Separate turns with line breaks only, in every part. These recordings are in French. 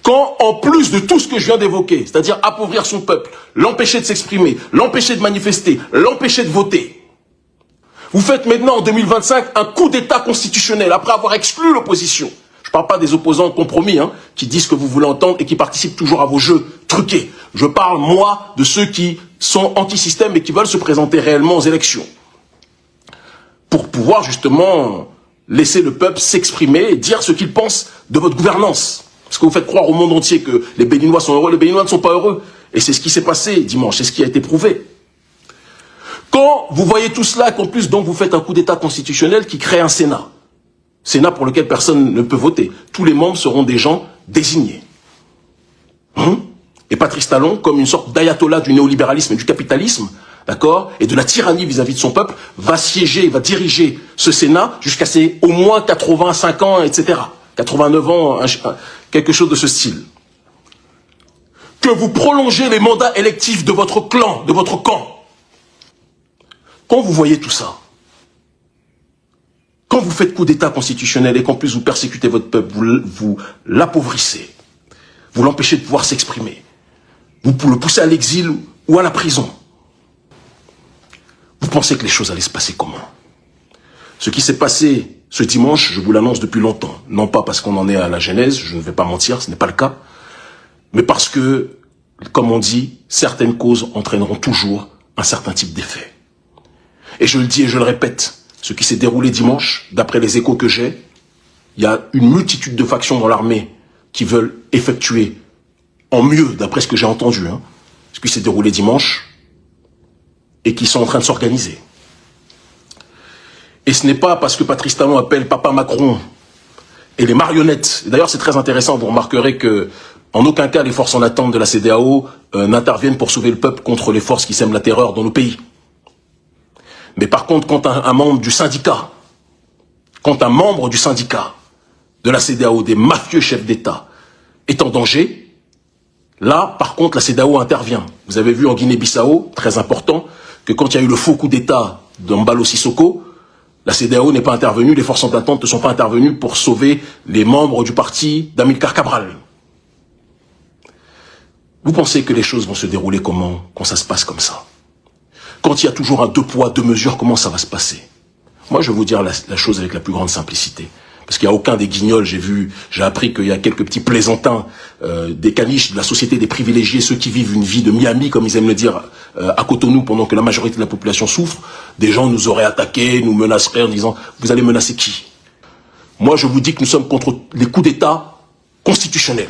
quand, en plus de tout ce que je viens d'évoquer, c'est-à-dire appauvrir son peuple, l'empêcher de s'exprimer, l'empêcher de manifester, l'empêcher de voter, vous faites maintenant, en 2025, un coup d'État constitutionnel, après avoir exclu l'opposition. Je ne parle pas des opposants compromis, qui disent ce que vous voulez entendre et qui participent toujours à vos jeux truqués. Je parle, moi, de ceux qui sont anti-système et qui veulent se présenter réellement aux élections. Pour pouvoir, justement, laisser le peuple s'exprimer et dire ce qu'il pense de votre gouvernance. Parce que vous faites croire au monde entier que les Béninois sont heureux, les Béninois ne sont pas heureux. Et c'est ce qui s'est passé dimanche, c'est ce qui a été prouvé. Quand vous voyez tout cela, qu'en plus, donc, vous faites un coup d'État constitutionnel qui crée un Sénat. Sénat pour lequel personne ne peut voter. Tous les membres seront des gens désignés. Et Patrice Talon, comme une sorte d'ayatollah du néolibéralisme et du capitalisme, d'accord, et de la tyrannie vis-à-vis de son peuple, va siéger, va diriger ce Sénat jusqu'à ses au moins 85 ans, etc. 89 ans, quelque chose de ce style. Que vous prolongez les mandats électifs de votre clan, de votre camp. Quand vous voyez tout ça, quand vous faites coup d'État constitutionnel et qu'en plus vous persécutez votre peuple, vous l'appauvrissez, vous l'empêchez de pouvoir s'exprimer, vous le poussez à l'exil ou à la prison, vous pensez que les choses allaient se passer comment? Ce qui s'est passé ce dimanche, je vous l'annonce depuis longtemps. Non pas parce qu'on en est à la genèse, je ne vais pas mentir, ce n'est pas le cas, mais parce que, comme on dit, certaines causes entraîneront toujours un certain type d'effet. Et je le dis et je le répète, ce qui s'est déroulé dimanche, d'après les échos que j'ai, il y a une multitude de factions dans l'armée qui veulent effectuer en mieux, d'après ce que j'ai entendu, ce qui s'est déroulé dimanche, et qui sont en train de s'organiser. Et ce n'est pas parce que Patrice Talon appelle Papa Macron et les marionnettes. D'ailleurs, c'est très intéressant, vous remarquerez que en aucun cas les forces en attente de la CEDEAO n'interviennent pour sauver le peuple contre les forces qui sèment la terreur dans nos pays. Mais par contre, quand un membre du syndicat, de la CEDEAO, des mafieux chefs d'État, est en danger, là, par contre, la CEDEAO intervient. Vous avez vu en Guinée-Bissau, très important, que quand il y a eu le faux coup d'État d'Embalo Sissoko, la CEDEAO n'est pas intervenue, les forces en attente ne sont pas intervenues pour sauver les membres du parti d'Amilcar Cabral. Vous pensez que les choses vont se dérouler comment, quand ça se passe comme ça? Quand il y a toujours un deux poids, deux mesures, comment ça va se passer? Moi, je vais vous dire la chose avec la plus grande simplicité. Parce qu'il n'y a aucun des guignols, j'ai appris qu'il y a quelques petits plaisantins, des caniches de la société des privilégiés, ceux qui vivent une vie de Miami, comme ils aiment le dire, à Cotonou, pendant que la majorité de la population souffre. Des gens nous auraient attaqués, nous menaceraient en disant « Vous allez menacer qui ?» Moi, je vous dis que nous sommes contre les coups d'État constitutionnels.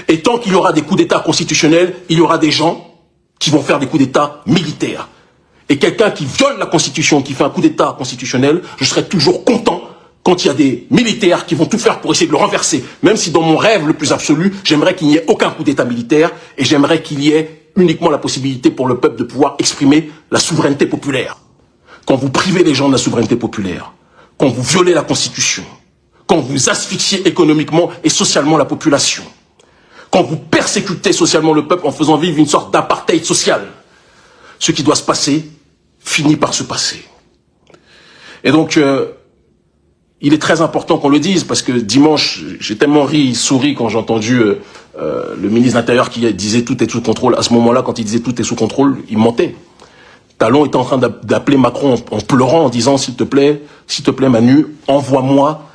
Et tant qu'il y aura des coups d'État constitutionnels, il y aura des gens qui vont faire des coups d'État militaires. Et quelqu'un qui viole la Constitution, qui fait un coup d'État constitutionnel, je serai toujours content quand il y a des militaires qui vont tout faire pour essayer de le renverser. Même si dans mon rêve le plus absolu, j'aimerais qu'il n'y ait aucun coup d'État militaire et j'aimerais qu'il y ait uniquement la possibilité pour le peuple de pouvoir exprimer la souveraineté populaire. Quand vous privez les gens de la souveraineté populaire, quand vous violez la Constitution, quand vous asphyxiez économiquement et socialement la population, quand vous persécutez socialement le peuple en faisant vivre une sorte d'apartheid social, ce qui doit se passer finit par se passer. Et donc, il est très important qu'on le dise, parce que dimanche, j'ai tellement souri quand j'ai entendu le ministre de l'Intérieur qui disait tout est sous contrôle. À ce moment-là, quand il disait tout est sous contrôle, il mentait. Talon était en train d'appeler Macron en pleurant, en disant s'il te plaît Manu, envoie-moi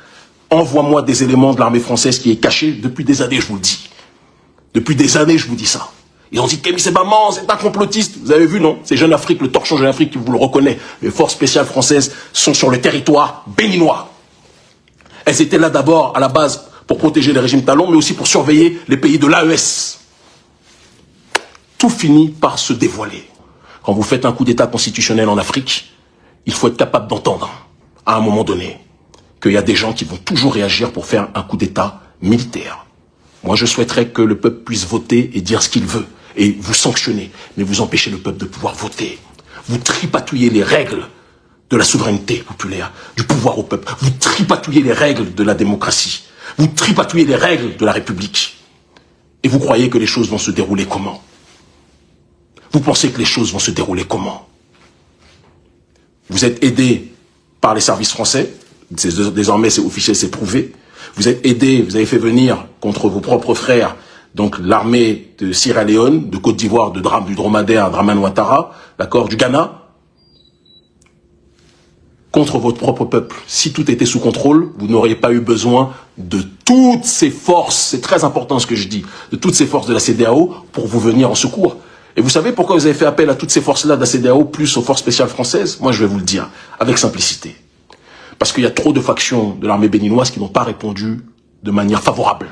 des éléments de l'armée française qui est cachée depuis des années, je vous le dis. Depuis des années, je vous dis ça. Ils ont dit Kémy Sébaman, c'est un complotiste. Vous avez vu, non? C'est Jeune Afrique, le torchon Jeune Afrique qui vous le reconnaît. Les forces spéciales françaises sont sur le territoire béninois. Elles étaient là d'abord, à la base, pour protéger les régimes Talon, mais aussi pour surveiller les pays de l'AES. Tout finit par se dévoiler. Quand vous faites un coup d'État constitutionnel en Afrique, il faut être capable d'entendre, à un moment donné, qu'il y a des gens qui vont toujours réagir pour faire un coup d'État militaire. Moi, je souhaiterais que le peuple puisse voter et dire ce qu'il veut, et vous sanctionner, mais vous empêchez le peuple de pouvoir voter. Vous tripatouillez les règles de la souveraineté populaire, du pouvoir au peuple. Vous tripatouillez les règles de la démocratie. Vous tripatouillez les règles de la République. Et vous croyez que les choses vont se dérouler comment? Vous pensez que les choses vont se dérouler comment? Vous êtes aidé par les services français. Désormais, c'est officiel, c'est prouvé. Vous êtes aidé, vous avez fait venir contre vos propres frères donc l'armée de Sierra Leone, de Côte d'Ivoire, du dromadaire Dramane Ouattara, d'accord, du Ghana, contre votre propre peuple. Si tout était sous contrôle, vous n'auriez pas eu besoin de toutes ces forces, c'est très important ce que je dis, de toutes ces forces de la CEDEAO pour vous venir en secours. Et vous savez pourquoi vous avez fait appel à toutes ces forces-là de la CEDEAO plus aux forces spéciales françaises? Moi, je vais vous le dire, avec simplicité. Parce qu'il y a trop de factions de l'armée béninoise qui n'ont pas répondu de manière favorable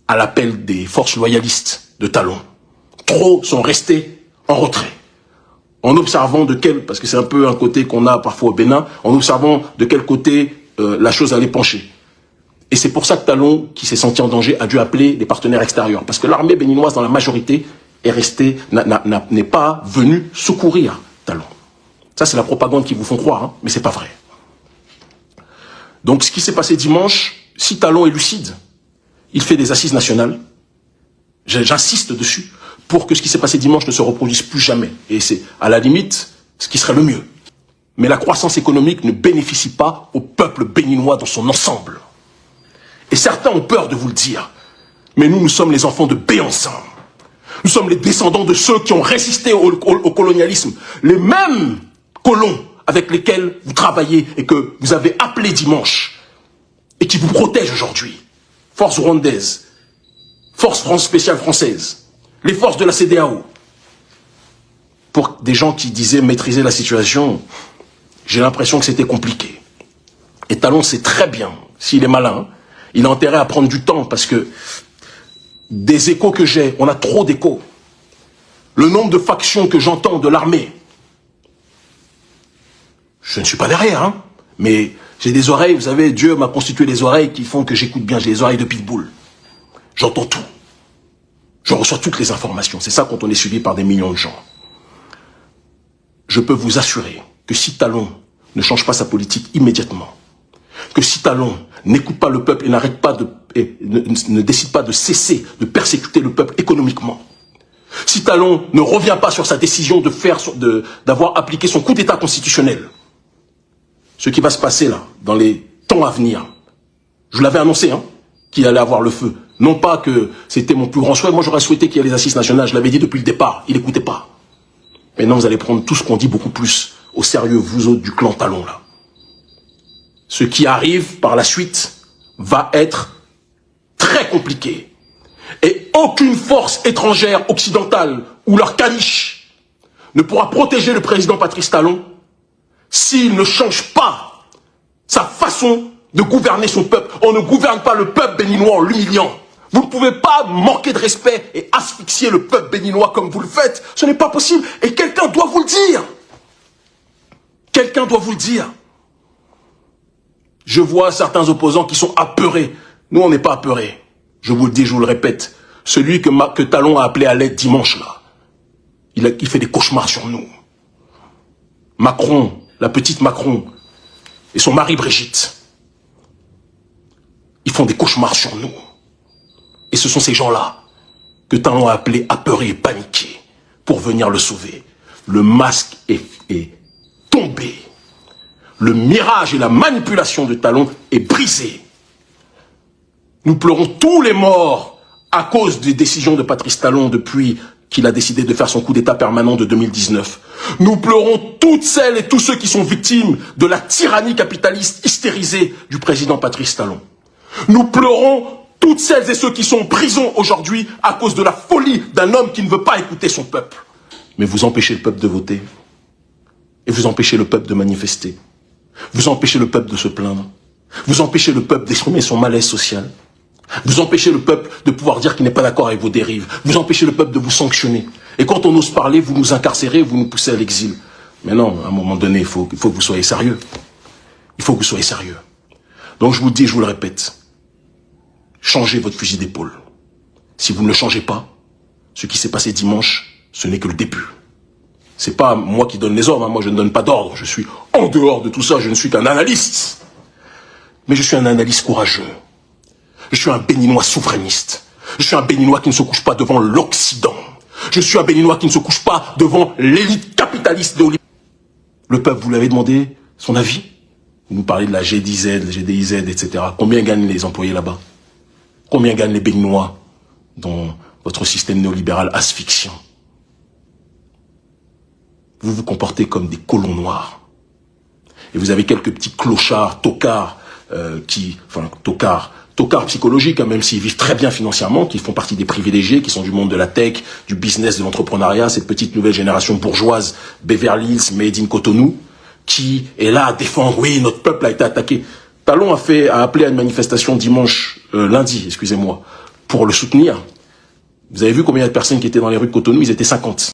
à l'appel des forces loyalistes de Talon. Trop sont restés en retrait. En observant parce que c'est un peu un côté qu'on a parfois au Bénin, en observant de quel côté la chose allait pencher. Et c'est pour ça que Talon, qui s'est senti en danger, a dû appeler des partenaires extérieurs. Parce que l'armée béninoise, dans la majorité, n'est pas venue secourir Talon. Ça, c'est la propagande qui vous font croire, hein, mais c'est pas vrai. Donc, ce qui s'est passé dimanche, si Talon est lucide, il fait des assises nationales. J'insiste dessus, pour que ce qui s'est passé dimanche ne se reproduise plus jamais. Et c'est, à la limite, ce qui serait le mieux. Mais la croissance économique ne bénéficie pas au peuple béninois dans son ensemble. Et certains ont peur de vous le dire. Mais nous sommes les enfants de Béhanzin. Nous sommes les descendants de ceux qui ont résisté au colonialisme. Les mêmes colons avec lesquels vous travaillez et que vous avez appelé dimanche. Et qui vous protègent aujourd'hui. Force rwandaise. Force spéciale française. Les forces de la CEDEAO. Pour des gens qui disaient maîtriser la situation, j'ai l'impression que c'était compliqué. Et Talon sait très bien, s'il est malin, il a intérêt à prendre du temps parce que des échos que j'ai, on a trop d'échos. Le nombre de factions que j'entends de l'armée, je ne suis pas derrière, hein, mais j'ai des oreilles, vous savez, Dieu m'a constitué des oreilles qui font que j'écoute bien, j'ai des oreilles de pitbull. J'entends tout. Je reçois toutes les informations. C'est ça quand on est suivi par des millions de gens. Je peux vous assurer que si Talon ne change pas sa politique immédiatement, que si Talon n'écoute pas le peuple et n'arrête pas ne décide pas de cesser de persécuter le peuple économiquement, si Talon ne revient pas sur sa décision d'avoir appliqué son coup d'état constitutionnel, ce qui va se passer là, dans les temps à venir, je vous l'avais annoncé, hein, qu'il allait avoir le feu. Non pas que c'était mon plus grand souhait, moi j'aurais souhaité qu'il y ait les assises nationales, je l'avais dit depuis le départ, il n'écoutait pas. Maintenant vous allez prendre tout ce qu'on dit beaucoup plus au sérieux, vous autres du clan Talon là. Ce qui arrive par la suite va être très compliqué. Et aucune force étrangère occidentale ou leur caniche ne pourra protéger le président Patrice Talon s'il ne change pas sa façon de gouverner son peuple. On ne gouverne pas le peuple béninois en l'humiliant. Vous ne pouvez pas manquer de respect et asphyxier le peuple béninois comme vous le faites. Ce n'est pas possible. Et quelqu'un doit vous le dire. Quelqu'un doit vous le dire. Je vois certains opposants qui sont apeurés. Nous, on n'est pas apeurés. Je vous le dis, je vous le répète. Celui que Talon a appelé à l'aide dimanche, là, il fait des cauchemars sur nous. Macron, la petite Macron, et son mari Brigitte, ils font des cauchemars sur nous. Et ce sont ces gens-là que Talon a appelés apeurés et paniqués pour venir le sauver. Le masque est tombé. Le mirage et la manipulation de Talon est brisé. Nous pleurons tous les morts à cause des décisions de Patrice Talon depuis qu'il a décidé de faire son coup d'état permanent de 2019. Nous pleurons toutes celles et tous ceux qui sont victimes de la tyrannie capitaliste hystérisée du président Patrice Talon. Nous pleurons toutes celles et ceux qui sont en prison aujourd'hui à cause de la folie d'un homme qui ne veut pas écouter son peuple. Mais vous empêchez le peuple de voter. Et vous empêchez le peuple de manifester. Vous empêchez le peuple de se plaindre. Vous empêchez le peuple d'exprimer son malaise social. Vous empêchez le peuple de pouvoir dire qu'il n'est pas d'accord avec vos dérives. Vous empêchez le peuple de vous sanctionner. Et quand on ose parler, vous nous incarcérez, vous nous poussez à l'exil. Mais non, à un moment donné, il faut que vous soyez sérieux. Il faut que vous soyez sérieux. Donc je vous le dis, je vous le répète. Changez votre fusil d'épaule. Si vous ne le changez pas, ce qui s'est passé dimanche, ce n'est que le début. C'est pas moi qui donne les ordres, hein. Moi je ne donne pas d'ordre. Je suis en dehors de tout ça, je ne suis qu'un analyste. Mais je suis un analyste courageux. Je suis un Béninois souverainiste. Je suis un Béninois qui ne se couche pas devant l'Occident. Je suis un Béninois qui ne se couche pas devant l'élite capitaliste de Le peuple, vous l'avez demandé son avis. Vous nous parlez de la GDIZ, la GDIZ, etc. Combien gagnent les employés là-bas? Combien gagnent les Béninois? dans votre système néolibéral asphyxiant. Vous vous comportez comme des colons noirs. Et vous avez quelques petits clochards, tocards, tocards psychologiques, hein, même s'ils vivent très bien financièrement, qui font partie des privilégiés, qui sont du monde de la tech, du business, de l'entrepreneuriat, cette petite nouvelle génération bourgeoise, Beverly Hills, Made in Cotonou, qui est là à défendre, oui, notre peuple a été attaqué. Talon a appelé à une manifestation lundi, excusez-moi, pour le soutenir. Vous avez vu combien il y a de personnes qui étaient dans les rues de Cotonou? Ils étaient 50.